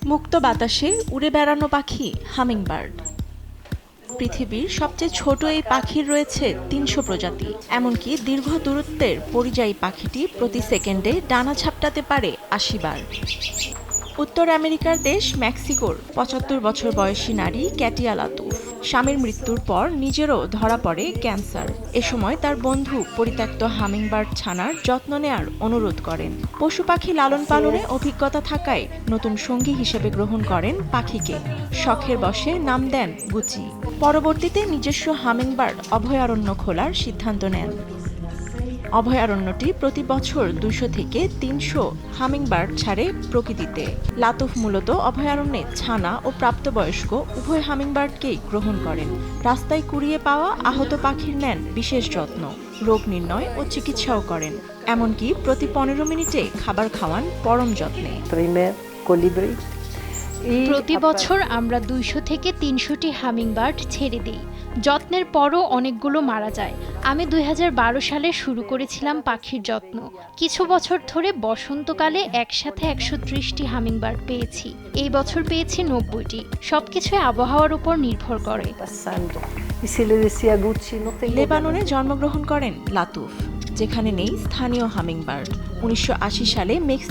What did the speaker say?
মুক্ত বাতাসে উড়ে বেড়ানো পাখি হামিংবার্ড। পৃথিবীর সবচেয়ে ছোট এই পাখির রয়েছে ৩০০ প্রজাতি। এমনকি দীর্ঘ দূরত্বের পরিযায়ী পাখিটি প্রতি সেকেন্ডে ডানা ঝাপটাতে পারে ৮০ বার। উত্তর আমেরিকার দেশ মেক্সিকোর ৭৫ বছর বয়সী নারী ক্যাটিয়া লাতুফ স্বামীর মৃত্যুর পর নিজেরও ধরা পড়ে ক্যান্সার। এ সময় তার বন্ধু পরিত্যক্ত হামিংবার্ড ছানার যত্ন নেয়ার অনুরোধ করেন। পশু পাখি লালন পালনে অভিজ্ঞতা থাকায় নতুন সঙ্গী হিসেবে গ্রহণ করেন পাখিকে। শখের বশে নাম দেন গুচি। পরবর্তীতে নিজস্ব হামিংবার্ড অভয়ারণ্য খোলার সিদ্ধান্ত নেন। অভয়ারণ্যটি প্রতি বছর ২০০ থেকে ৩০০ হামিংবার্ড ছাড়ে প্রকৃতিতে। লাতুফ মূলত অভয়ারণ্যে ছানা ও প্রাপ্তবয়স্ক উভয় হামিংবার্ডকেই গ্রহণ করেন। রাস্তায় কুড়িয়ে পাওয়া আহত পাখির নেন বিশেষ যত্ন, রোগ নির্ণয় ও চিকিৎসাও করেন। এমনকি প্রতি ১৫ মিনিটে খাবার খাওয়ান পরম যত্নে। প্রতি বছর আমরা ২০০ থেকে ৩০০টি হামিংবার্ড ছেড়ে দিই। যত্নের পরও অনেকগুলো মারা যায়। আমি ২০১২ সালে শুরু করেছিলাম পাখির যত্ন। কিছু বছর ধরে বসন্তকালে একসাথে ১৩০টি হামিংবার্ড পেয়েছি। এই বছর পেয়েছি ৯০টি। সবকিছুই আবহাওয়ার উপর নির্ভর করে। লেবাননে জন্মগ্রহণ করেন লাতুফ, যেখানে নেই স্থানীয় হামিংবার্ড। ১৯৮০ সালে